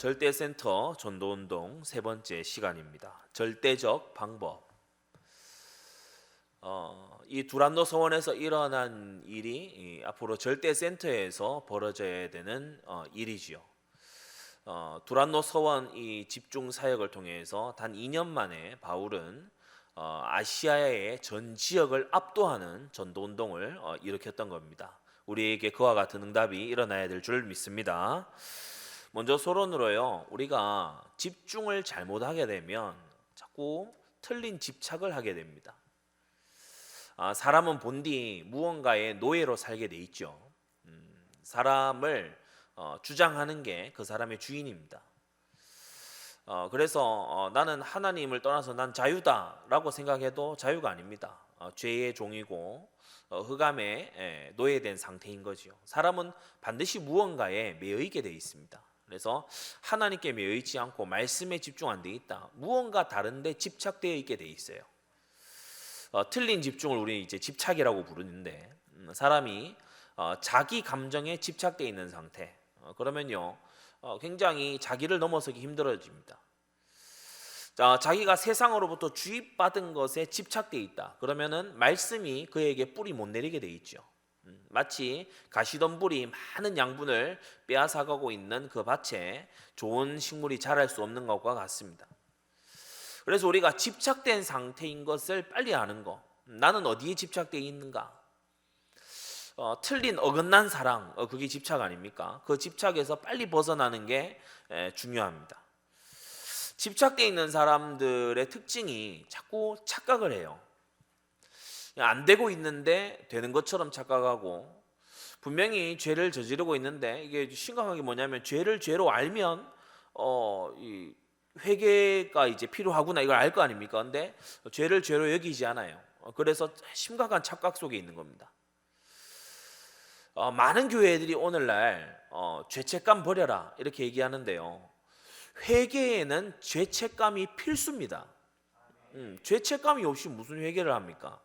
절대센터 전도운동 세 번째 시간입니다. 절대적 방법. 이 두란노 서원에서 일어난 일이 앞으로 절대센터에서 벌어져야 되는 일이지요. 두란노 서원 이 집중 사역을 통해서 단 2년 만에 바울은 아시아의 전 지역을 압도하는 전도운동을 일으켰던 겁니다. 우리에게 그와 같은 응답이 일어나야 될 줄 믿습니다. 먼저 서론으로요. 우리가 집중을 잘못하게 되면 자꾸 틀린 집착을 하게 됩니다. 사람은 본디 무언가의 노예로 살게 돼 있죠. 사람을 주장하는 게 그 사람의 주인입니다. 그래서 나는 하나님을 떠나서 난 자유다라고 생각해도 자유가 아닙니다. 죄의 종이고 흑암에 노예된 상태인 거지요. 사람은 반드시 무언가에 매여 있게 돼 있습니다. 그래서 하나님께 매여 있지 않고 말씀에 집중 안 돼 있다. 무언가 다른데 집착되어 있게 돼 있어요. 틀린 집중을 우리 이제 집착이라고 부르는데 사람이 자기 감정에 집착되어 있는 상태. 그러면요 굉장히 자기를 넘어서기 힘들어집니다. 자기가 세상으로부터 주입받은 것에 집착되어 있다. 그러면은 말씀이 그에게 뿌리 못 내리게 돼 있죠. 마치 가시덤불이 많은 양분을 빼앗아가고 있는 그 밭에 좋은 식물이 자랄 수 없는 것과 같습니다. 그래서 우리가 집착된 상태인 것을 빨리 아는 거. 나는 어디에 집착되어 있는가? 틀린 어긋난 사랑, 그게 집착 아닙니까? 그 집착에서 빨리 벗어나는 게 중요합니다. 집착되어 있는 사람들의 특징이 자꾸 착각을 해요. 안 되고 있는데 되는 것처럼 착각하고, 분명히 죄를 저지르고 있는데 이게 심각한 게 뭐냐면 죄를 죄로 알면 이 회개가 이제 필요하구나 이걸 알 거 아닙니까? 근데 죄를 죄로 여기지 않아요. 그래서 심각한 착각 속에 있는 겁니다. 많은 교회들이 오늘날 죄책감 버려라 이렇게 얘기하는데요. 회개에는 죄책감이 필수입니다. 죄책감이 없이 무슨 회개를 합니까?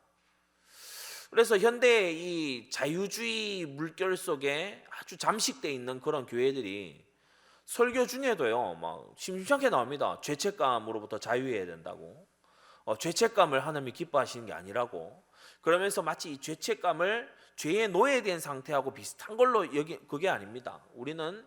그래서 현대의 이 자유주의 물결 속에 아주 잠식되어 있는 그런 교회들이 설교 중에도요, 막 심심찮게 나옵니다. 죄책감으로부터 자유해야 된다고. 죄책감을 하나님이 기뻐하시는 게 아니라고. 그러면서 마치 이 죄책감을 죄의 노예된 상태하고 비슷한 걸로 그게 아닙니다. 우리는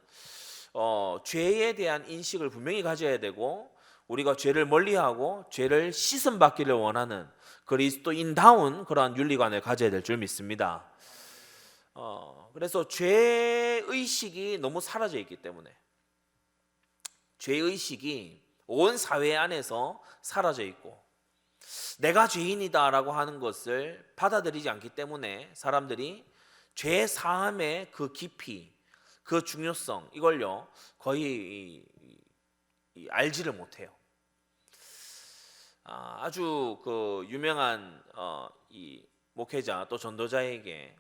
죄에 대한 인식을 분명히 가져야 되고, 우리가 죄를 멀리하고 죄를 씻음 받기를 원하는 그리스도인다운 그러한 윤리관을 가져야 될 줄 믿습니다. 그래서 죄의식이 너무 사라져 있기 때문에, 죄의식이 온 사회 안에서 사라져 있고 내가 죄인이다라고 하는 것을 받아들이지 않기 때문에 사람들이 죄 사함의 그 깊이, 그 중요성 이걸요 거의 알지를 못해요. 아주 그 유명한 이 목회자 또 전도자에게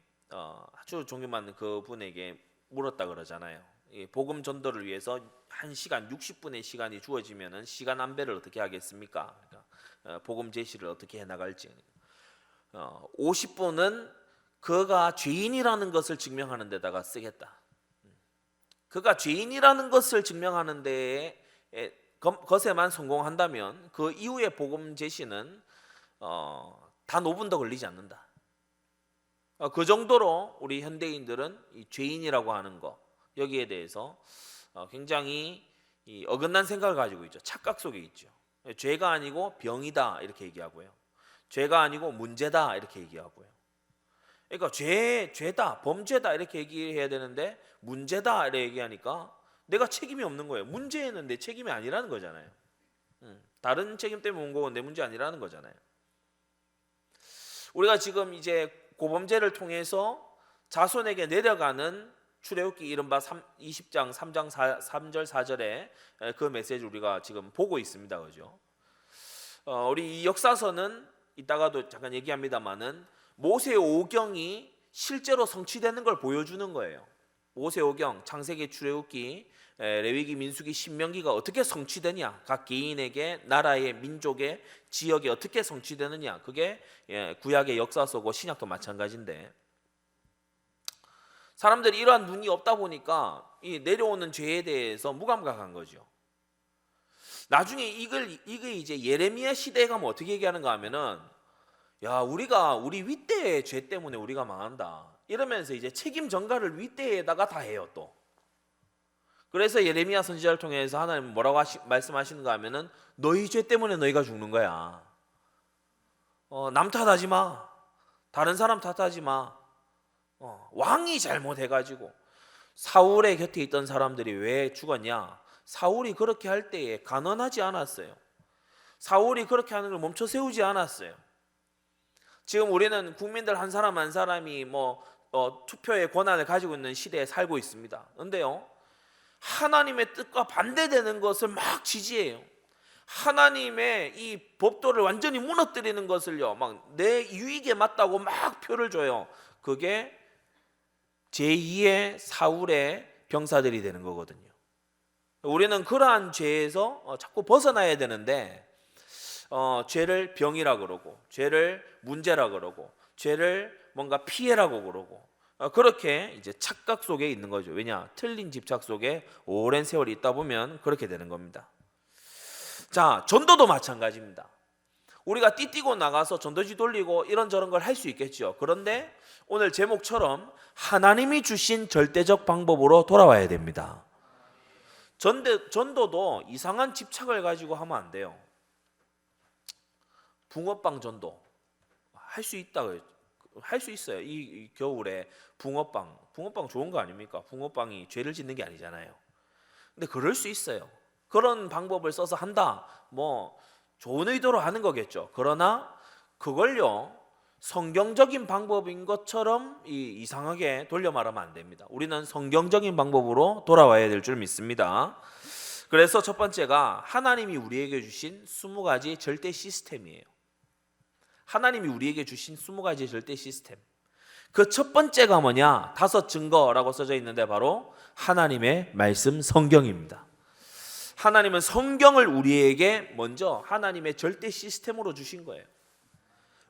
아주 존경받는 그분에게 물었다 그러잖아요. 이 복음 전도를 위해서 1시간 60분의 시간이 주어지면은 시간 안배를 어떻게 하겠습니까? 그러니까 복음 제시를 어떻게 해 나갈지. 50분은 그가 죄인이라는 것을 증명하는 데다가 쓰겠다. 그가 죄인이라는 것을 증명하는 데에 것에만 성공한다면 그 이후의 복음 제시는 단 5분도 걸리지 않는다. 그 정도로 우리 현대인들은 이 죄인이라고 하는 것 여기에 대해서 굉장히 어긋난 생각을 가지고 있죠. 착각 속에 있죠. 죄가 아니고 병이다 이렇게 얘기하고요. 죄가 아니고 문제다 이렇게 얘기하고요. 그러니까 죄다 범죄다 이렇게 얘기해야 되는데 문제다 이렇게 얘기하니까 내가 책임이 없는 거예요. 문제는 내 책임이 아니라는 거잖아요. 다른 책임 때문에 온 거고 내 문제 아니라는 거잖아요. 우리가 지금 이제 고범죄를 통해서 자손에게 내려가는 출애굽기 이른바 20장 3장 3절 4절의 그 메시지 우리가 지금 보고 있습니다. 그죠? 우리 이 역사서는 이따가도 잠깐 얘기합니다만은 모세 오경이 실제로 성취되는 걸 보여주는 거예요. 모세 오경, 창세기, 출애굽기, 레위기, 민수기, 신명기가 어떻게 성취되냐, 각 개인에게, 나라의, 민족의, 지역에 어떻게 성취되느냐, 그게 구약의 역사서고 신약도 마찬가지인데, 사람들이 이러한 눈이 없다 보니까 이 내려오는 죄에 대해서 무감각한 거죠. 나중에 이게 이제 예레미야 시대에 가면 어떻게 얘기하는가 하면은, 야, 우리 윗대의 죄 때문에 우리가 망한다 이러면서 이제 책임 전가를 윗대에다가 다 해요 또. 그래서 예레미야 선지자를 통해서 하나님 뭐라고 말씀하시는가 하면은, 너희 죄 때문에 너희가 죽는 거야. 남 탓하지 마. 다른 사람 탓하지 마. 왕이 잘못해가지고. 사울의 곁에 있던 사람들이 왜 죽었냐? 사울이 그렇게 할 때에 간언하지 않았어요. 사울이 그렇게 하는 걸 멈춰 세우지 않았어요. 지금 우리는 국민들 한 사람 한 사람이 투표의 권한을 가지고 있는 시대에 살고 있습니다. 그런데요, 하나님의 뜻과 반대되는 것을 막 지지해요. 하나님의 이 법도를 완전히 무너뜨리는 것을요, 막 내 유익에 맞다고 막 표를 줘요. 그게 제2의 사울의 병사들이 되는 거거든요. 우리는 그러한 죄에서 자꾸 벗어나야 되는데, 죄를 병이라 그러고, 죄를 문제라 그러고, 죄를 뭔가 피해라고 그러고, 그렇게 이제 착각 속에 있는 거죠. 왜냐? 틀린 집착 속에 오랜 세월이 있다 보면 그렇게 되는 겁니다. 자, 전도도 마찬가지입니다. 우리가 띠뛰고 나가서 전도지 돌리고 이런저런 걸 할 수 있겠죠. 그런데 오늘 제목처럼 하나님이 주신 절대적 방법으로 돌아와야 됩니다. 전도도 이상한 집착을 가지고 하면 안 돼요. 붕어빵 전도 할 수 있다고요. 할 수 있어요. 이 겨울에 붕어빵 좋은 거 아닙니까? 붕어빵이 죄를 짓는 게 아니잖아요. 근데 그럴 수 있어요. 그런 방법을 써서 한다, 좋은 의도로 하는 거겠죠. 그러나 그걸요, 성경적인 방법인 것처럼 이상하게 돌려 말하면 안 됩니다. 우리는 성경적인 방법으로 돌아와야 될 줄 믿습니다. 그래서 첫 번째가 하나님이 우리에게 주신 20가지 절대 시스템이에요. 하나님이 우리에게 주신 20가지 절대 시스템. 그 첫 번째가 뭐냐? 5 증거라고 써져 있는데 바로 하나님의 말씀 성경입니다. 하나님은 성경을 우리에게 먼저 하나님의 절대 시스템으로 주신 거예요.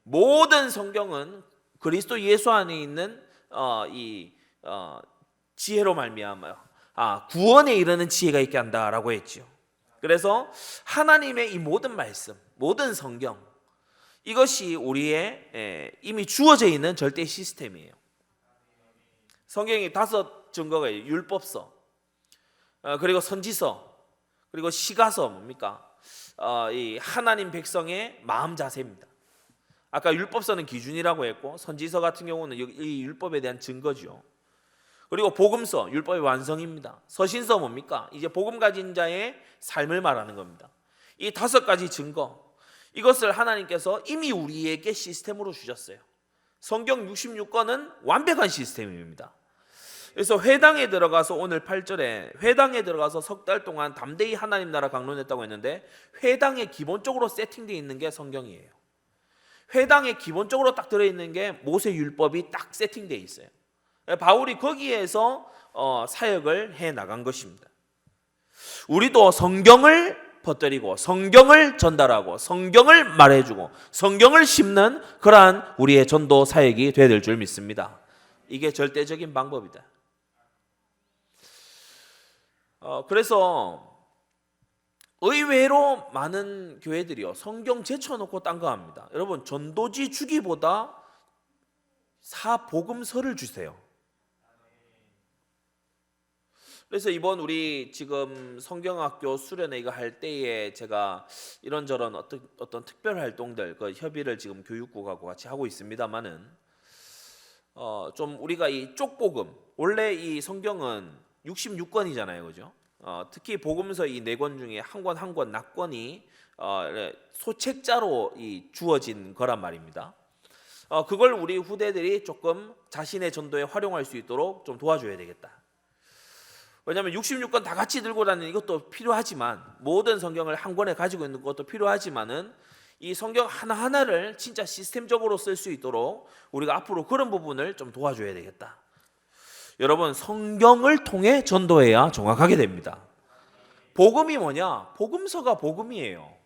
모든 성경은 그리스도 예수 안에 있는 지혜로 말미암아 구원에 이르는 지혜가 있게 한다라고 했지요. 그래서 하나님의 이 모든 말씀, 모든 성경, 이것이 우리의 이미 주어져 있는 절대 시스템이에요. 성경이 5 증거가 있어요. 율법서, 그리고 선지서, 그리고 시가서 뭡니까? 이 하나님 백성의 마음 자세입니다. 아까 율법서는 기준이라고 했고, 선지서 같은 경우는 이 율법에 대한 증거죠. 그리고 복음서, 율법의 완성입니다. 서신서 뭡니까? 이제 복음 가진 자의 삶을 말하는 겁니다. 이 5가지 증거, 이것을 하나님께서 이미 우리에게 시스템으로 주셨어요. 성경 66권은 완벽한 시스템입니다. 그래서 회당에 들어가서 오늘 8절에 회당에 들어가서 3달 동안 담대히 하나님 나라 강론했다고 했는데, 회당에 기본적으로 세팅되어 있는 게 성경이에요. 회당에 기본적으로 딱 들어있는 게 모세율법이 딱 세팅되어 있어요. 바울이 거기에서 사역을 해 나간 것입니다. 우리도 성경을 퍼뜨리고 성경을 전달하고 성경을 말해주고 성경을 심는 그러한 우리의 전도 사역이 되어야 될 줄 믿습니다. 이게 절대적인 방법이다. 그래서 의외로 많은 교회들이요, 성경 제쳐놓고 딴 거 합니다. 여러분, 전도지 주기보다 사복음서를 주세요. 그래서 이번 우리 지금 성경학교 수련회 이거 할 때에 제가 이런저런 어떤 특별 활동들 그 협의를 지금 교육국하고 같이 하고 있습니다만은, 좀 우리가 이 쪽복음, 원래 이 성경은 66권이잖아요, 그죠? 특히 복음서 이 4권 중에 한 권 한 권 낙권이 소책자로 주어진 거란 말입니다. 그걸 우리 후대들이 조금 자신의 전도에 활용할 수 있도록 좀 도와줘야 되겠다. 왜냐하면 66권 다 같이 들고 다니는 이것도 필요하지만, 모든 성경을 한 권에 가지고 있는 것도 필요하지만은, 이 성경 하나하나를 진짜 시스템적으로 쓸 수 있도록 우리가 앞으로 그런 부분을 좀 도와줘야 되겠다. 여러분, 성경을 통해 전도해야 정확하게 됩니다. 복음이 뭐냐? 복음서가 복음이에요.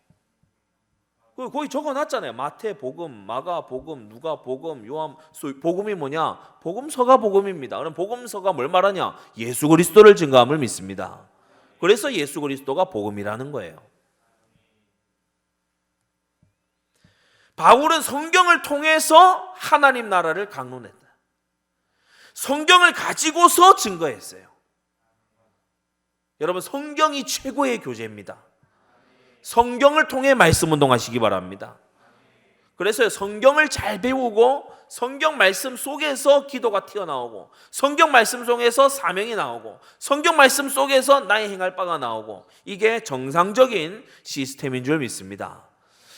거기 적어놨잖아요. 마태복음, 마가복음, 누가복음, 요한 복음이 뭐냐? 복음서가 복음입니다. 그럼 복음서가 뭘 말하냐? 예수 그리스도를 증거함을 믿습니다. 그래서 예수 그리스도가 복음이라는 거예요. 바울은 성경을 통해서 하나님 나라를 강론했다. 성경을 가지고서 증거했어요. 여러분, 성경이 최고의 교재입니다. 성경을 통해 말씀 운동하시기 바랍니다. 그래서 성경을 잘 배우고 성경 말씀 속에서 기도가 튀어나오고 성경 말씀 속에서 사명이 나오고 성경 말씀 속에서 나의 행할 바가 나오고, 이게 정상적인 시스템인 줄 믿습니다.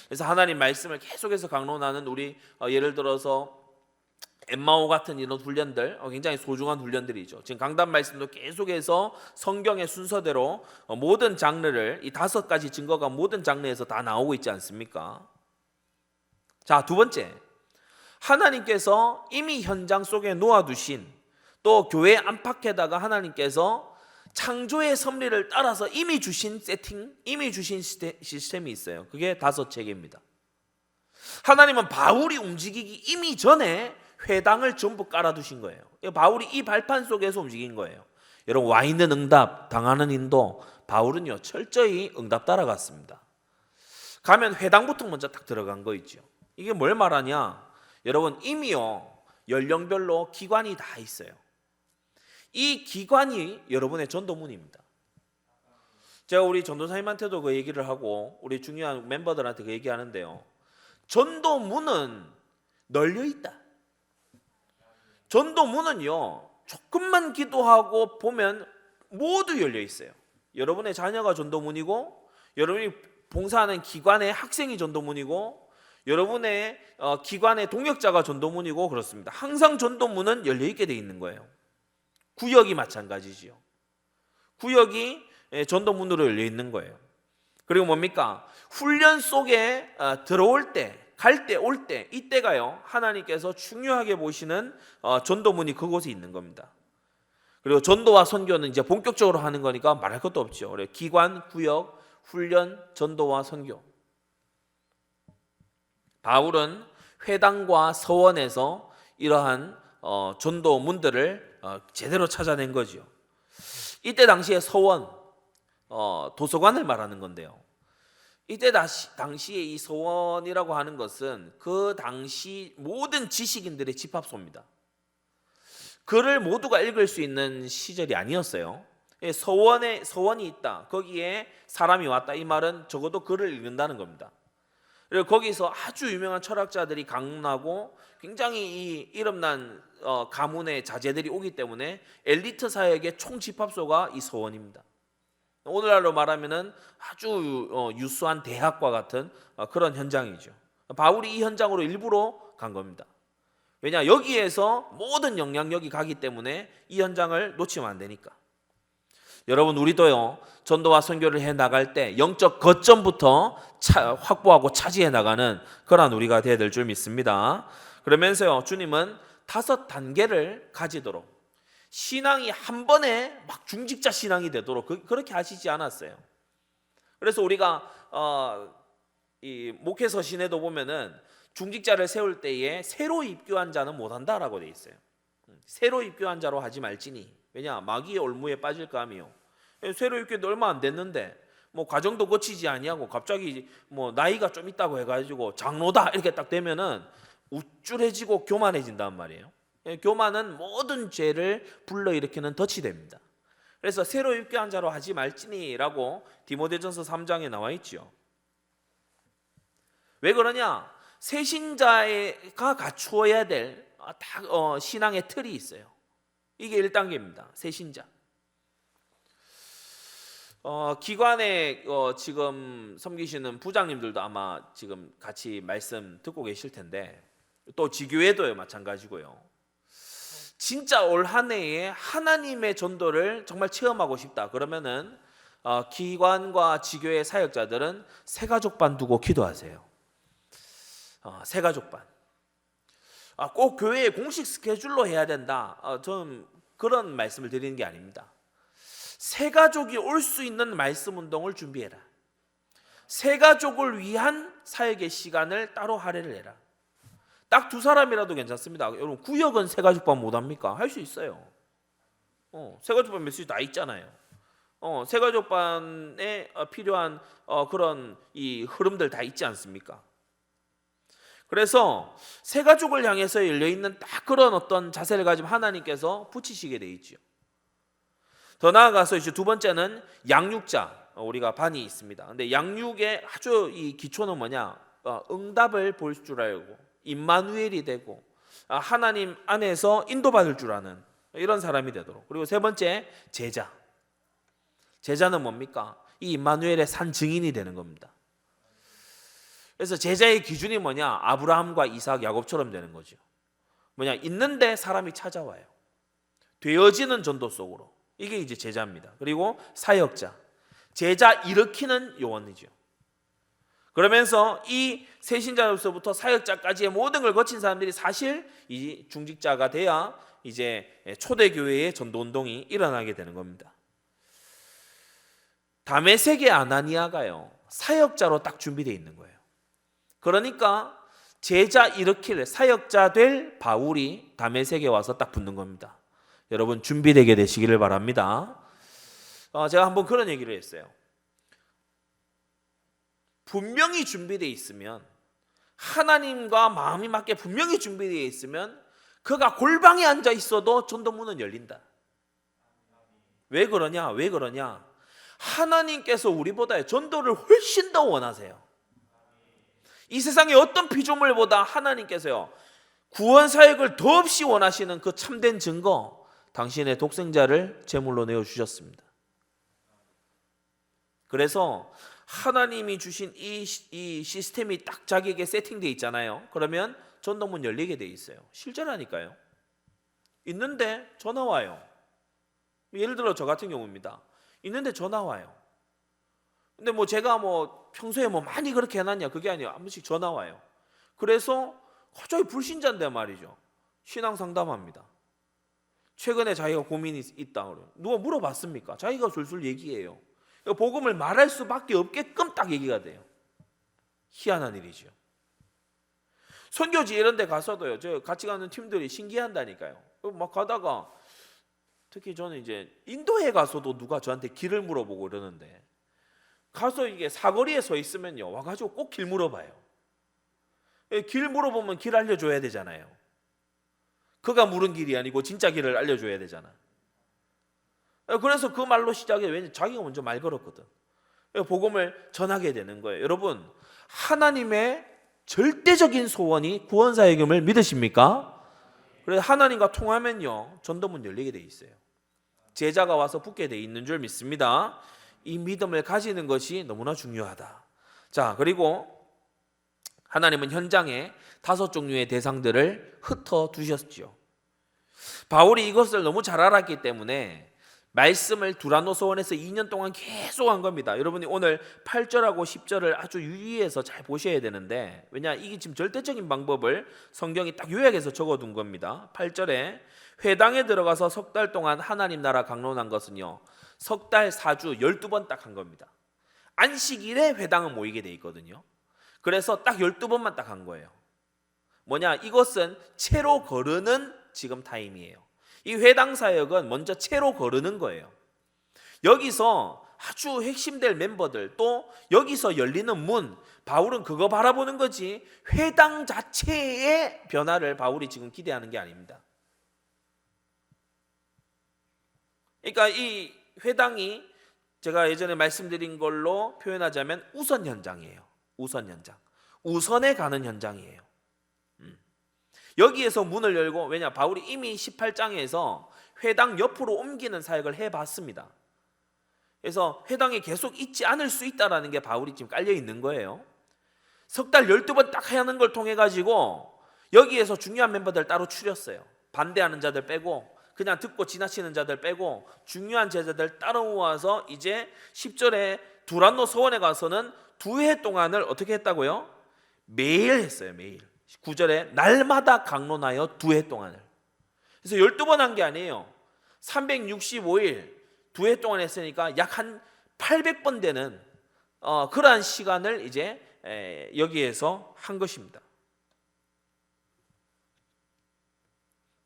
그래서 하나님 말씀을 계속해서 강론하는 우리 예를 들어서 엠마오 같은 이런 훈련들 굉장히 소중한 훈련들이죠. 지금 강단 말씀도 계속해서 성경의 순서대로 모든 장르를, 이 5가지 증거가 모든 장르에서 다 나오고 있지 않습니까? 자, 두 번째, 하나님께서 이미 현장 속에 놓아두신, 또 교회 안팎에다가 하나님께서 창조의 섭리를 따라서 이미 주신 세팅, 이미 주신 시스템이 있어요. 그게 5체계입니다. 하나님은 바울이 움직이기 이미 전에 회당을 전부 깔아두신 거예요. 바울이 이 발판 속에서 움직인 거예요. 여러분, 와 있는 응답, 당하는 인도, 바울은요 철저히 응답 따라갔습니다. 가면 회당부터 먼저 딱 들어간 거 있죠. 이게 뭘 말하냐? 여러분, 이미요 연령별로 기관이 다 있어요. 이 기관이 여러분의 전도문입니다. 제가 우리 전도사님한테도 그 얘기를 하고 우리 중요한 멤버들한테 그 얘기하는데요, 전도문은 널려 있다. 전도문은요 조금만 기도하고 보면 모두 열려 있어요. 여러분의 자녀가 전도문이고, 여러분이 봉사하는 기관의 학생이 전도문이고, 여러분의 기관의 동역자가 전도문이고, 그렇습니다. 항상 전도문은 열려 있게 돼 있는 거예요. 구역이 마찬가지지요. 구역이 전도문으로 열려 있는 거예요. 그리고 뭡니까? 훈련 속에 들어올 때, 갈 때, 올 때, 이때가요 하나님께서 중요하게 보시는 전도문이 그곳에 있는 겁니다. 그리고 전도와 선교는 이제 본격적으로 하는 거니까 말할 것도 없죠. 기관, 구역, 훈련, 전도와 선교. 바울은 회당과 서원에서 이러한 전도문들을 제대로 찾아낸 거죠. 이때 당시에 서원, 도서관을 말하는 건데요, 이때 당시에 이 서원이라고 하는 것은 그 당시 모든 지식인들의 집합소입니다. 글을 모두가 읽을 수 있는 시절이 아니었어요. 서원이 있다, 거기에 사람이 왔다, 이 말은 적어도 글을 읽는다는 겁니다. 그리고 거기서 아주 유명한 철학자들이 강론하고 굉장히 이 이름난 가문의 자제들이 오기 때문에 엘리트 사역의 총집합소가 이 서원입니다. 오늘날로 말하면은 아주 유수한 대학과 같은 그런 현장이죠. 바울이 이 현장으로 일부러 간 겁니다. 왜냐, 여기에서 모든 영향력이 가기 때문에 이 현장을 놓치면 안 되니까. 여러분, 우리도요 전도와 선교를 해 나갈 때 영적 거점부터 확보하고 차지해 나가는 그런 우리가 되어야 될 줄 믿습니다. 그러면서요 주님은 5단계를 가지도록, 신앙이 한 번에 막 중직자 신앙이 되도록 그렇게 하시지 않았어요. 그래서 우리가 이 목회 서신에도 보면은 중직자를 세울 때에 새로 입교한 자는 못한다라고 돼 있어요. 새로 입교한 자로 하지 말지니, 왜냐 마귀의 올무에 빠질까 하며. 새로 입교도 얼마 안 됐는데 뭐 과정도 거치지 아니하고 갑자기 뭐 나이가 좀 있다고 해가지고 장로다 이렇게 딱 되면은 우쭐해지고 교만해진단 말이에요. 교만은 모든 죄를 불러일으키는 덫이 됩니다. 그래서 새로 입교한 자로 하지 말지니라고 디모데전서 3장에 나와 있죠. 왜 그러냐? 새 신자가 갖추어야 될 신앙의 틀이 있어요. 이게 1단계입니다. 새 신자. 기관에 지금 섬기시는 부장님들도 아마 지금 같이 말씀 듣고 계실 텐데, 또 지교회도요 마찬가지고요. 진짜 올 한 해에 하나님의 전도를 정말 체험하고 싶다 그러면은 기관과 지교회 사역자들은 새가족반 두고 기도하세요. 새가족반. 꼭 교회의 공식 스케줄로 해야 된다, 저는 그런 말씀을 드리는 게 아닙니다. 새가족이 올 수 있는 말씀 운동을 준비해라. 새가족을 위한 사역의 시간을 따로 할애를 해라. 딱 두 사람이라도 괜찮습니다. 여러분 구역은 새가족반 못합니까? 할 수 있어요. 새가족반 메시지 다 있잖아요. 새가족반에 필요한 그런 이 흐름들 다 있지 않습니까? 그래서 새가족을 향해서 열려있는 딱 그런 어떤 자세를 가지면 하나님께서 붙이시게 돼 있죠. 더 나아가서 이제 두 번째는 양육자, 우리가 반이 있습니다. 근데 양육의 아주 이 기초는 뭐냐? 응답을 볼 줄 알고 임마누엘이 되고 하나님 안에서 인도받을 줄 아는 이런 사람이 되도록. 그리고 세 번째 제자. 제자는 뭡니까? 이 임마누엘의 산 증인이 되는 겁니다. 그래서 제자의 기준이 뭐냐? 아브라함과 이삭, 야곱처럼 되는 거죠. 뭐냐? 있는데 사람이 찾아와요. 되어지는 전도 속으로. 이게 이제 제자입니다. 그리고 사역자. 제자 일으키는 요원이죠. 그러면서 이 세신자로서부터 사역자까지의 모든 걸 거친 사람들이 사실 이 중직자가 돼야 이제 초대교회의 전도운동이 일어나게 되는 겁니다. 다메섹의 아나니아가요, 사역자로 딱 준비되어 있는 거예요. 그러니까 제자 일으킬 사역자 될 바울이 다메섹에 와서 딱 붙는 겁니다. 여러분 준비되게 되시기를 바랍니다. 제가 한번 그런 얘기를 했어요. 분명히 준비되어 있으면, 하나님과 마음이 맞게 분명히 준비되어 있으면 그가 골방에 앉아 있어도 전도문은 열린다. 왜 그러냐? 하나님께서 우리보다 전도를 훨씬 더 원하세요. 이 세상의 어떤 피조물보다 하나님께서요, 구원 사역을 더없이 원하시는 그 참된 증거, 당신의 독생자를 제물로 내어주셨습니다. 그래서 하나님이 주신 이 시스템이 딱 자기에게 세팅되어 있잖아요. 그러면 전도문 열리게 돼 있어요. 실제라니까요. 있는데 전화 와요. 예를 들어 저 같은 경우입니다. 있는데 전화 와요. 근데 뭐 제가 뭐 평소에 뭐 많이 그렇게 해놨냐, 그게 아니에요. 한 번씩 전화 와요. 그래서 갑자기 불신자인데 말이죠, 신앙 상담합니다. 최근에 자기가 고민이 있다 그래요. 누가 물어봤습니까? 자기가 술술 얘기해요. 복음을 말할 수밖에 없게끔 딱 얘기가 돼요. 희한한 일이죠. 선교지 이런 데 가서도요, 저 같이 가는 팀들이 신기한다니까요. 막 가다가 특히 저는 이제 인도에 가서도 누가 저한테 길을 물어보고 이러는데, 가서 이게 사거리에 서 있으면요, 와가지고 꼭 길 물어봐요. 길 물어보면 길 알려줘야 되잖아요. 그가 물은 길이 아니고 진짜 길을 알려줘야 되잖아. 그래서 그 말로 시작해. 왜냐면 자기가 먼저 말 걸었거든. 복음을 전하게 되는 거예요. 여러분, 하나님의 절대적인 소원이 구원사역임을 믿으십니까? 그래서 하나님과 통하면요, 전도문 열리게 돼 있어요. 제자가 와서 붙게 돼 있는 줄 믿습니다. 이 믿음을 가지는 것이 너무나 중요하다. 자, 그리고 하나님은 현장에 5종류의 대상들을 흩어두셨죠. 바울이 이것을 너무 잘 알았기 때문에 말씀을 두란노 서원에서 2년 동안 계속 한 겁니다. 여러분이 오늘 8절하고 10절을 아주 유의해서 잘 보셔야 되는데, 왜냐, 이게 지금 절대적인 방법을 성경이 딱 요약해서 적어둔 겁니다. 8절에 회당에 들어가서 석 달 동안 하나님 나라 강론한 것은요, 석 달 4주 12번 딱 한 겁니다. 안식일에 회당은 모이게 돼 있거든요. 그래서 딱 12번만 딱 한 거예요. 뭐냐, 이것은 채로 거르는 지금 타임이에요. 이 회당 사역은 먼저 채로 거르는 거예요. 여기서 아주 핵심될 멤버들, 또 여기서 열리는 문, 바울은 그거 바라보는 거지 회당 자체의 변화를 바울이 지금 기대하는 게 아닙니다. 그러니까 이 회당이 제가 예전에 말씀드린 걸로 표현하자면 우선 현장이에요. 우선 현장, 우선에 가는 현장이에요. 여기에서 문을 열고, 왜냐, 바울이 이미 18장에서 회당 옆으로 옮기는 사역을 해봤습니다. 그래서 회당에 계속 있지 않을 수 있다는 게 바울이 지금 깔려 있는 거예요. 석 달 12번 딱 하는 걸 통해 가지고 여기에서 중요한 멤버들 따로 추렸어요. 반대하는 자들 빼고, 그냥 듣고 지나치는 자들 빼고, 중요한 제자들 따로 모아서 이제 10절에 두란노 서원에 가서는 2회 동안을 어떻게 했다고요? 매일 했어요. 매일. 9절에 날마다 강론하여 2회 동안을. 그래서 12번 한 게 아니에요. 365일 2회 동안 했으니까 약 한 800번 되는 그러한 시간을 이제 여기에서 한 것입니다.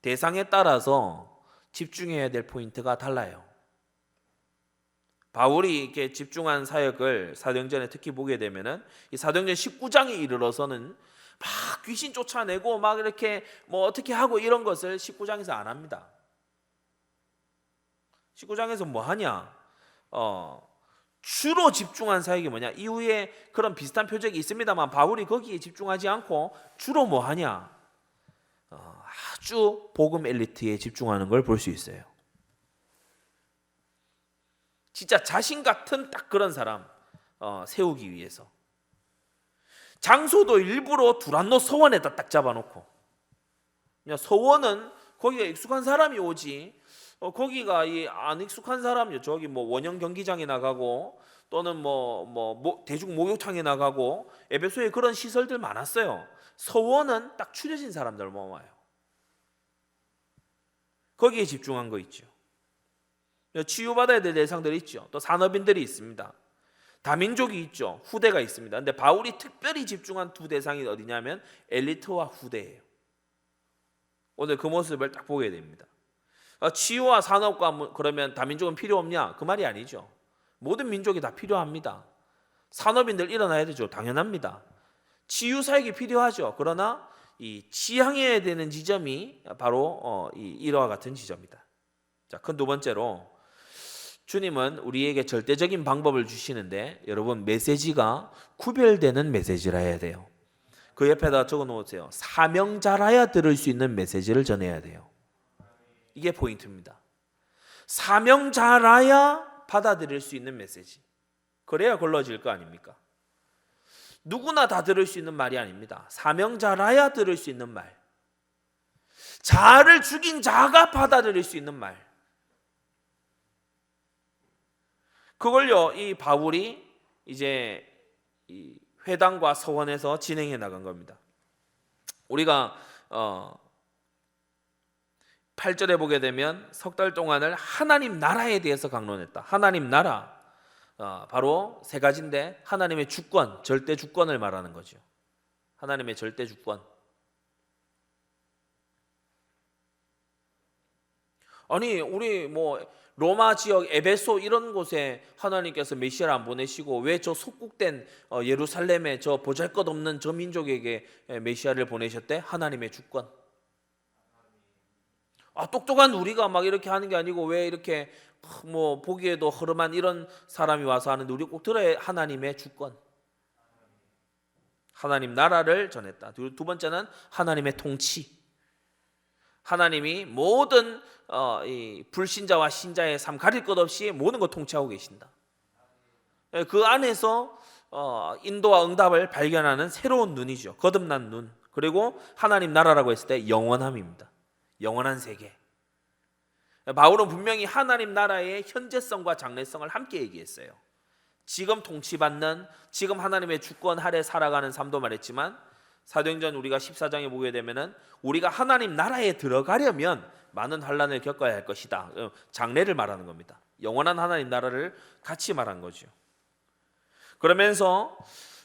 대상에 따라서 집중해야 될 포인트가 달라요. 바울이 이렇게 집중한 사역을 사도행전에 특히 보게 되면은 이 사도행전 19장에 이르러서는 막 귀신 쫓아내고 막 이렇게 뭐 어떻게 하고 이런 것을 19장에서 안 합니다. 19장에서 뭐 하냐? 주로 집중한 사역이 뭐냐? 이후에 그런 비슷한 표적이 있습니다만 바울이 거기에 집중하지 않고 주로 뭐 하냐? 아주 복음 엘리트에 집중하는 걸 볼 수 있어요. 진짜 자신 같은 딱 그런 사람 세우기 위해서 장소도 일부러 두란노 서원에다 딱 잡아놓고, 서원은 거기가 익숙한 사람이 오지 거기가 이 안 익숙한 사람이요, 저기 뭐 원형 경기장에 나가고 또는 뭐 대중 목욕탕에 나가고 에베소에 그런 시설들 많았어요. 서원은 딱 추려진 사람들 모아요. 거기에 집중한 거 있죠. 치유받아야 될 대상들이 있죠. 또 산업인들이 있습니다. 다민족이 있죠. 후대가 있습니다. 근데 바울이 특별히 집중한 두 대상이 어디냐면 엘리트와 후대예요. 오늘 그 모습을 딱 보게 됩니다. 치유와 산업과 그러면 다민족은 필요 없냐? 그 말이 아니죠. 모든 민족이 다 필요합니다. 산업인들 일어나야 되죠. 당연합니다. 치유 사역이 필요하죠. 그러나 이 지향해야 되는 지점이 바로 이와 같은 지점이다. 자, 큰 두 번째로 주님은 우리에게 절대적인 방법을 주시는데 여러분 메시지가 구별되는 메시지라 해야 돼요. 그 옆에다 적어 놓으세요. 사명자라야 들을 수 있는 메시지를 전해야 돼요. 이게 포인트입니다. 사명자라야 받아들일 수 있는 메시지. 그래야 걸러질 거 아닙니까? 누구나 다 들을 수 있는 말이 아닙니다. 사명자라야 들을 수 있는 말. 자를 죽인 자가 받아들일 수 있는 말. 그걸요, 이 바울이 이제 이 회당과 서원에서 진행해 나간 겁니다. 우리가 8절에 보게 되면 석 달 동안을 하나님 나라에 대해서 강론했다. 하나님 나라, 바로 세 가지인데 하나님의 주권, 절대 주권을 말하는 거죠. 하나님의 절대 주권. 아니 우리 뭐 로마 지역 에베소 이런 곳에 하나님께서 메시아를 안 보내시고 왜 저 속국된 예루살렘에 저 보잘것없는 저 민족에게 메시아를 보내셨대? 하나님의 주권. 똑똑한 우리가 막 이렇게 하는 게 아니고 왜 이렇게 뭐 보기에도 허름한 이런 사람이 와서 하는데 우리 꼭 들어야 하나님의 주권. 하나님 나라를 전했다. 두 번째는 하나님의 통치. 하나님이 모든 이 불신자와 신자의 삶 가릴 것 없이 모든 걸 통치하고 계신다. 그 안에서 인도와 응답을 발견하는 새로운 눈이죠. 거듭난 눈. 그리고 하나님 나라라고 했을 때 영원함입니다. 영원한 세계. 바울은 분명히 하나님 나라의 현재성과 장래성을 함께 얘기했어요. 지금 통치받는, 지금 하나님의 주권 아래 살아가는 삶도 말했지만 사도행전 우리가 14장에 보게 되면은 우리가 하나님 나라에 들어가려면 많은 환난을 겪어야 할 것이다. 장래를 말하는 겁니다. 영원한 하나님 나라를 같이 말한 거죠. 그러면서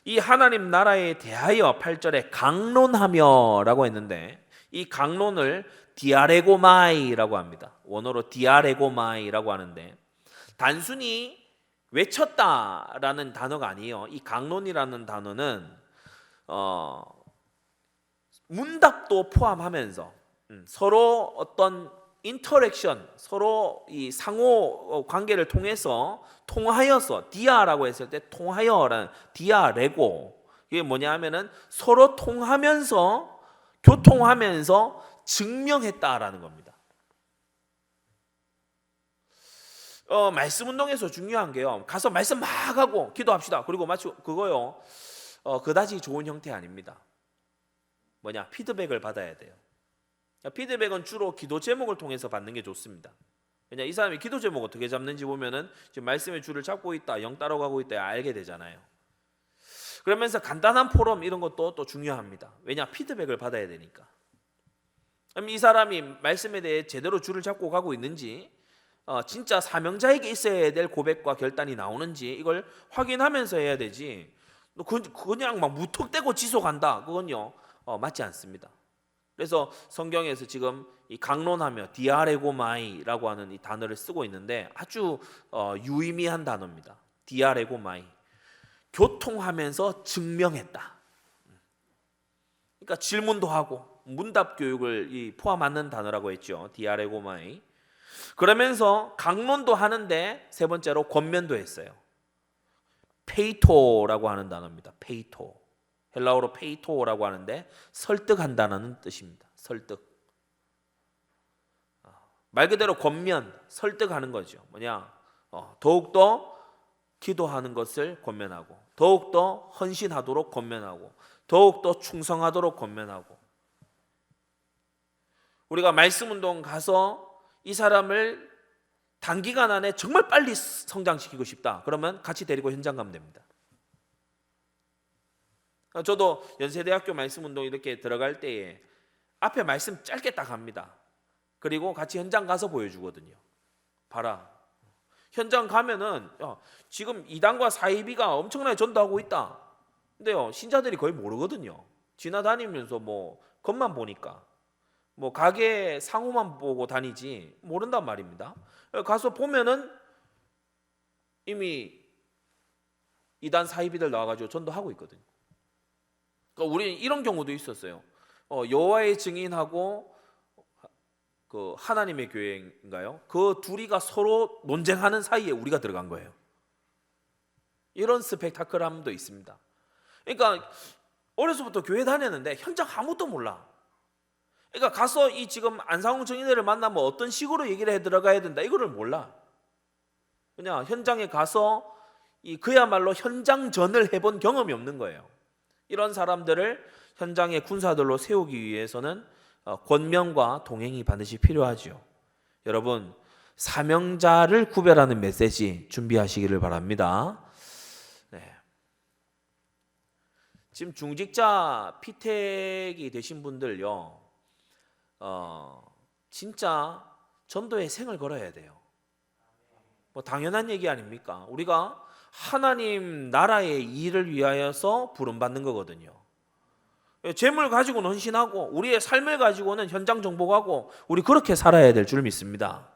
이 하나님 나라에 대하여 8절에 강론하며라고 했는데 이 강론을 디아레고마이라고 합니다. 원어로 디아레고마이라고 하는데 단순히 외쳤다라는 단어가 아니에요. 이 강론이라는 단어는 문답도 포함하면서 서로 어떤 인터랙션, 서로 이 상호 관계를 통해서 통하여서 디아라고 했을 때 통하여라는 디아레고, 이게 뭐냐 하면은 서로 통하면서 교통하면서 증명했다라는 겁니다. 말씀 운동에서 중요한 게요, 가서 말씀 막 하고 기도합시다. 그리고 마치 그거요 그다지 좋은 형태 아닙니다. 뭐냐, 피드백을 받아야 돼요. 피드백은 주로 기도 제목을 통해서 받는 게 좋습니다. 왜냐, 이 사람이 기도 제목 어떻게 잡는지 보면은 지금 말씀의 줄을 잡고 있다, 영 따라가고 있다 알게 되잖아요. 그러면서 간단한 포럼 이런 것도 또 중요합니다. 왜냐, 피드백을 받아야 되니까. 그럼 이 사람이 말씀에 대해 제대로 줄을 잡고 가고 있는지, 진짜 사명자에게 있어야 될 고백과 결단이 나오는지 이걸 확인하면서 해야 되지. 그냥 막 무턱대고 지속한다. 그건요 맞지 않습니다. 그래서 성경에서 지금 이 강론하며 디아레고마이라고 하는 이 단어를 쓰고 있는데 아주 유의미한 단어입니다. 디아레고마이, 교통하면서 증명했다. 그러니까 질문도 하고 문답 교육을 포함하는 단어라고 했죠. 디아레고마이. 그러면서 강론도 하는데 세 번째로 권면도 했어요. 페이토라고 하는 단어입니다. 페이토. 헬라어로 페이토라고 하는데 설득한다는 뜻입니다. 설득. 말 그대로 권면, 설득하는 거죠. 뭐냐? 더욱더 기도하는 것을 권면하고, 더욱더 헌신하도록 권면하고, 더욱더 충성하도록 권면하고. 우리가 말씀 운동 가서 이 사람을 단기간 안에 정말 빨리 성장시키고 싶다. 그러면 같이 데리고 현장 가면 됩니다. 저도 연세대학교 말씀 운동 이렇게 들어갈 때에 앞에 말씀 짧게 딱 합니다. 그리고 같이 현장 가서 보여주거든요. 봐라. 현장 가면은 지금 2단과 4입이가 엄청나게 전도하고 있다. 근데요 신자들이 거의 모르거든요. 지나다니면서 뭐 겉만 보니까 뭐 가게 상호만 보고 다니지 모른단 말입니다. 가서 보면은 이미 2단 4입이들 나와가지고 전도하고 있거든요. 그러니까 우리 이런 경우도 있었어요. 여호와의 증인하고 그 하나님의 교회인가요? 그 둘이가 서로 논쟁하는 사이에 우리가 들어간 거예요. 이런 스펙타클함도 있습니다. 그러니까 어려서부터 교회 다녔는데 현장 아무것도 몰라. 그러니까 가서 이 지금 안상홍 증인들을 만나면 어떤 식으로 얘기를 해 들어가야 된다 이거를 몰라. 그냥 현장에 가서 그야말로 현장전을 해본 경험이 없는 거예요. 이런 사람들을 현장의 군사들로 세우기 위해서는 권면과 동행이 반드시 필요하죠. 여러분 사명자를 구별하는 메시지 준비하시기를 바랍니다. 네. 지금 중직자 피택이 되신 분들요, 진짜 전도의 생을 걸어야 돼요. 뭐 당연한 얘기 아닙니까? 우리가 하나님 나라의 일을 위하여서 부름받는 거거든요. 재물 가지고는 헌신하고 우리의 삶을 가지고는 현장 정복하고 우리 그렇게 살아야 될 줄 믿습니다.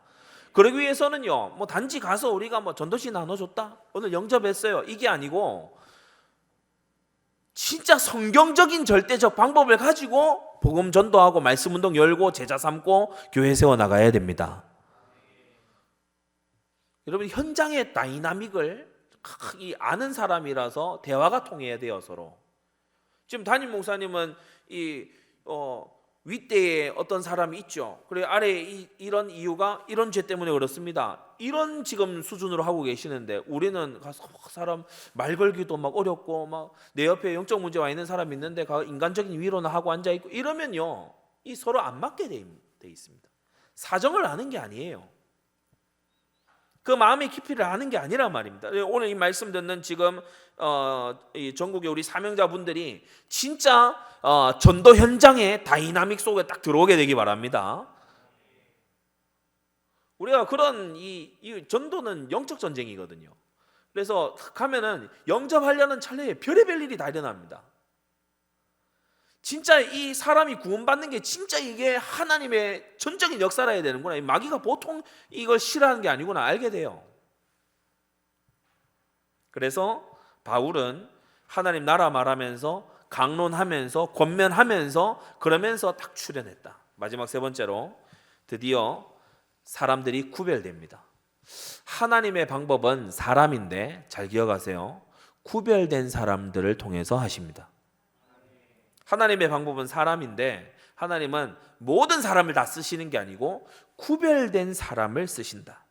그러기 위해서는요 뭐 단지 가서 우리가 뭐 전도시 나눠줬다 오늘 영접했어요 이게 아니고 진짜 성경적인 절대적 방법을 가지고 복음 전도하고 말씀 운동 열고 제자 삼고 교회 세워 나가야 됩니다. 여러분 현장의 다이나믹을 아는 사람이라서 대화가 통해야 돼요. 서로. 지금 담임 목사님은 윗대에 어떤 사람이 있죠. 그리고 아래에 이런 이유가 이런 죄 때문에 그렇습니다. 이런 지금 수준으로 하고 계시는데 우리는 가서 사람 말 걸기도 막 어렵고 막 내 옆에 영적 문제 와 있는 사람이 있는데 인간적인 위로나 하고 앉아 있고 이러면요 이 서로 안 맞게 돼 있습니다. 사정을 아는 게 아니에요. 그 마음의 깊이를 아는 게 아니란 말입니다. 오늘 이 말씀 듣는 지금 이 전국의 우리 사명자분들이 진짜 전도 현장의 다이나믹 속에 딱 들어오게 되기 바랍니다. 우리가 그런 이 전도는 영적 전쟁이거든요. 그래서 가면은 영접하려는 찰나에 별의별 일이 다 일어납니다. 진짜 이 사람이 구원받는 게 진짜 이게 하나님의 전적인 역사라 해야 되는구나. 마귀가 보통 이걸 싫어하는 게 아니구나 알게 돼요. 그래서 바울은 하나님 나라 말하면서 강론하면서 권면하면서 그러면서 딱 출현했다. 마지막 세 번째로 드디어 사람들이 구별됩니다. 하나님의 방법은 사람인데 잘 기억하세요. 구별된 사람들을 통해서 하십니다. 하나님의 방법은 사람인데 하나님은 모든 사람을 다 쓰시는 게 아니고 구별된 사람을 쓰신다.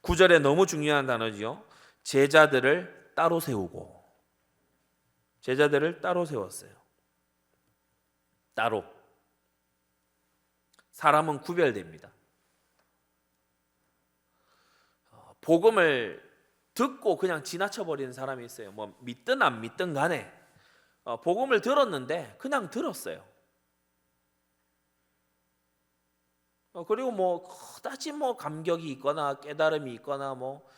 9절에 너무 중요한 단어죠. 제자들을 따로 세우고. 제자들을 따로 세웠어요. 따로. 사람은 구별됩니다. 복음을 듣고 그냥 지나쳐버리는 사람이 있어요. 뭐 믿든 안 믿든 간에 복음을 들었는데 그냥 들었어요. 그리고 뭐 그다지 뭐 감격이 있거나 깨달음이 있거나 뭐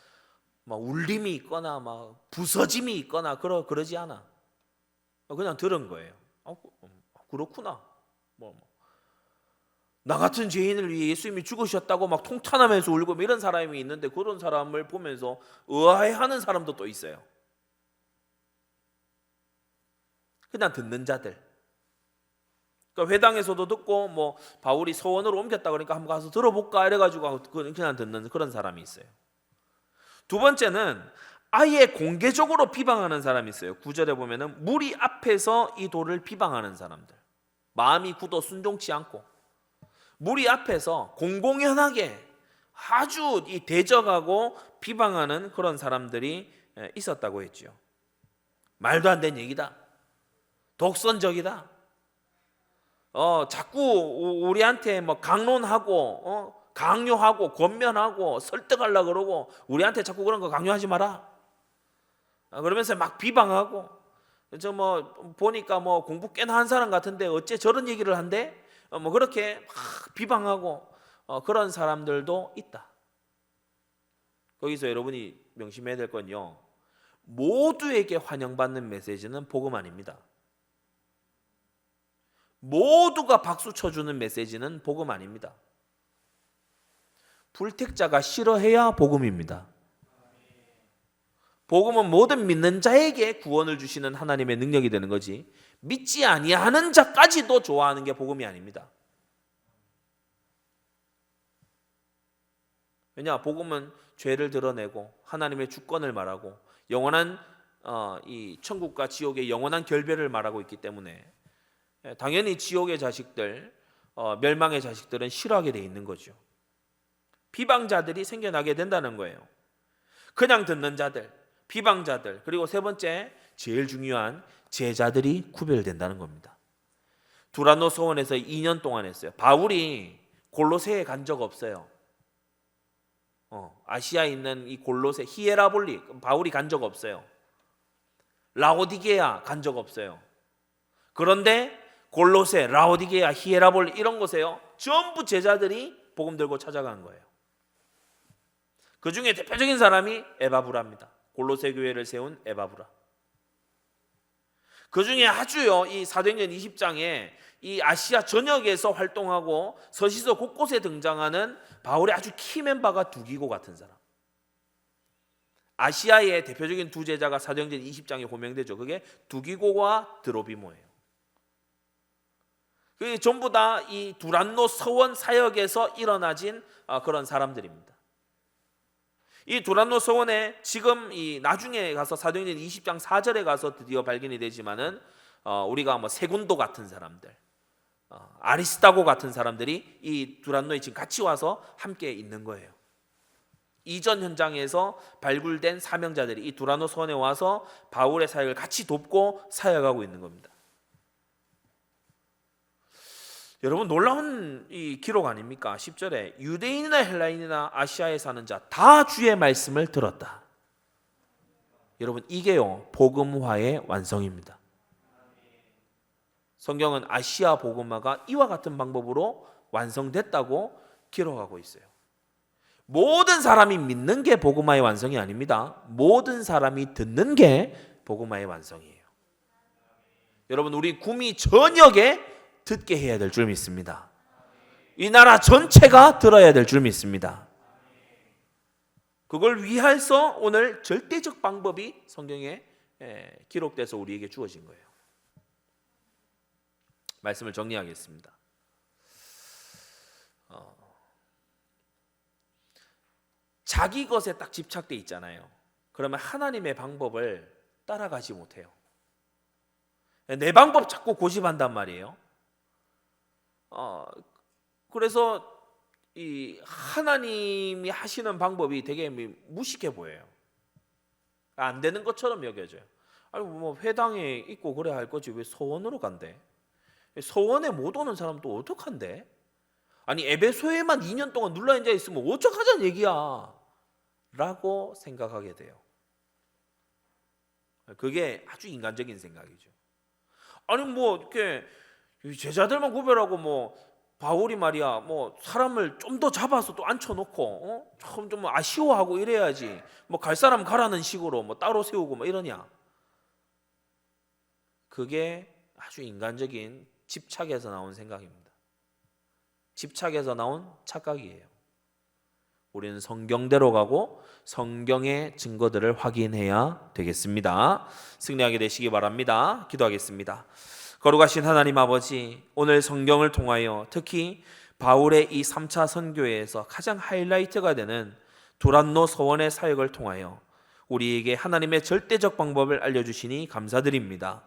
막 울림이 있거나 막 부서짐이 있거나 그러지 않아. 그냥 들은 거예요. 그렇구나. 나 같은 죄인을 위해 예수님이 죽으셨다고 막 통탄하면서 울고 이런 사람이 있는데, 그런 사람을 보면서 의아해하는 사람도 또 있어요. 그냥 듣는 자들. 그러니까 회당에서도 듣고 뭐 바울이 서원으로 옮겼다 그러니까 한번 가서 들어볼까 이래가지고 그냥 듣는 그런 사람이 있어요. 두 번째는 아예 공개적으로 비방하는 사람이 있어요. 9절에 보면은 무리 앞에서 이 돌을 비방하는 사람들. 마음이 굳어 순종치 않고 무리 앞에서 공공연하게 아주 이 대적하고 비방하는 그런 사람들이 있었다고 했죠. 말도 안 되는 얘기다. 독선적이다. 자꾸 우리한테 뭐 강론하고 강요하고 권면하고 설득하려고 그러고 우리한테 자꾸 그런 거 강요하지 마라. 그러면서 막 비방하고, 저 뭐 보니까 뭐 공부 꽤나 한 사람 같은데 어째 저런 얘기를 한대? 뭐 그렇게 막 비방하고 그런 사람들도 있다. 거기서 여러분이 명심해야 될 건요, 모두에게 환영받는 메시지는 복음 아닙니다. 모두가 박수 쳐주는 메시지는 복음 아닙니다. 불택자가 싫어해야 복음입니다. 복음은 모든 믿는 자에게 구원을 주시는 하나님의 능력이 되는 거지, 믿지 아니하는 자까지도 좋아하는 게 복음이 아닙니다. 왜냐? 복음은 죄를 드러내고 하나님의 주권을 말하고 영원한 이 천국과 지옥의 영원한 결별을 말하고 있기 때문에 당연히 지옥의 자식들, 멸망의 자식들은 싫어하게 돼 있는 거죠. 비방자들이 생겨나게 된다는 거예요. 그냥 듣는 자들, 비방자들, 그리고 세 번째 제일 중요한 제자들이 구별된다는 겁니다. 두란노 서원에서 2년 동안 했어요. 바울이 골로새에 간 적 없어요. 아시아에 있는 이 골로새, 히에라볼리, 바울이 간 적 없어요. 라오디게아 간 적 없어요. 그런데 골로새, 라오디게아, 히에라볼리 이런 곳에요, 전부 제자들이 복음 들고 찾아간 거예요. 그 중에 대표적인 사람이 에바브라입니다. 골로새 교회를 세운 에바브라. 그 중에 아주요, 이 사도행전 20장에 이 아시아 전역에서 활동하고 서시서 곳곳에 등장하는 바울의 아주 키 멤버가 두기고 같은 사람. 아시아의 대표적인 두 제자가 사도행전 20장에 호명되죠. 그게 두기고와 드로비모예요. 그게 전부 다 이 두란노 서원 사역에서 일어나진 그런 사람들입니다. 이 두란노 서원에 지금 이 나중에 가서 사도행전 20장 4절에 가서 드디어 발견이 되지만은 우리가 뭐 세군도 같은 사람들, 아리스타고 같은 사람들이 이 두란노에 지금 같이 와서 함께 있는 거예요. 이전 현장에서 발굴된 사명자들이 이 두란노 서원에 와서 바울의 사역을 같이 돕고 사역하고 있는 겁니다. 여러분, 놀라운 이 기록 아닙니까? 10절에 유대인이나 헬라인이나 아시아에 사는 자 다 주의 말씀을 들었다. 여러분, 이게요 복음화의 완성입니다. 성경은 아시아 복음화가 이와 같은 방법으로 완성됐다고 기록하고 있어요. 모든 사람이 믿는 게 복음화의 완성이 아닙니다. 모든 사람이 듣는 게 복음화의 완성이에요. 여러분, 우리 구미 전역에 듣게 해야 될 줄 믿습니다. 이 나라 전체가 들어야 될 줄 믿습니다. 그걸 위해서 오늘 절대적 방법이 성경에 기록돼서 우리에게 주어진 거예요. 말씀을 정리하겠습니다. 자기 것에 딱 집착돼 있잖아요. 그러면 하나님의 방법을 따라가지 못해요. 내 방법 자꾸 고집한단 말이에요. 그래서 이 하나님이 하시는 방법이 되게 무식해 보여요. 안 되는 것처럼 여겨져요. 아니 뭐 회당에 있고 그래야 할 거지 왜 서원으로 간대? 서원에 못 오는 사람 또 어떡한데? 아니 에베소에만 2년 동안 눌러 앉아 있으면 어떡하자는 얘기야 라고 생각하게 돼요. 그게 아주 인간적인 생각이죠. 아니 뭐 이렇게 제자들만 구별하고 뭐 바울이 말이야 뭐 사람을 좀 더 잡아서 또 앉혀놓고 좀 아쉬워하고 이래야지 뭐 갈 사람 가라는 식으로 뭐 따로 세우고 뭐 이러냐. 그게 아주 인간적인 집착에서 나온 생각입니다. 집착에서 나온 착각이에요. 우리는 성경대로 가고 성경의 증거들을 확인해야 되겠습니다. 승리하게 되시기 바랍니다. 기도하겠습니다. 거룩하신 하나님 아버지, 오늘 성경을 통하여 특히 바울의 이 3차 선교회에서 가장 하이라이트가 되는 두란노 서원의 사역을 통하여 우리에게 하나님의 절대적 방법을 알려주시니 감사드립니다.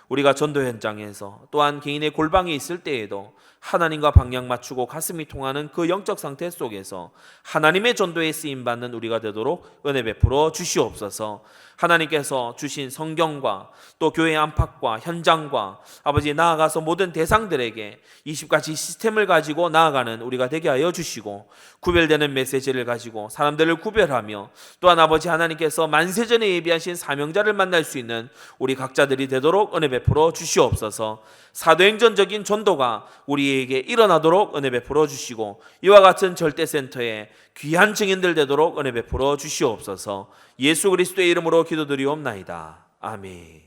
우리가 전도 현장에서 또한 개인의 골방에 있을 때에도 하나님과 방향 맞추고 가슴이 통하는 그 영적 상태 속에서 하나님의 전도에 쓰임받는 우리가 되도록 은혜 베풀어 주시옵소서. 하나님께서 주신 성경과 또 교회 안팎과 현장과 아버지 나아가서 모든 대상들에게 20가지 시스템을 가지고 나아가는 우리가 되게 하여 주시고 구별되는 메시지를 가지고 사람들을 구별하며 또한 아버지 하나님께서 만세전에 예비하신 사명자를 만날 수 있는 우리 각자들이 되도록 은혜 베풀어 주시옵소서. 사도행전적인 전도가 우리에게 일어나도록 은혜 베풀어 주시고 이와 같은 절대센터에 귀한 증인들 되도록 은혜 베풀어 주시옵소서. 예수 그리스도의 이름으로 기도드리옵나이다. 아멘.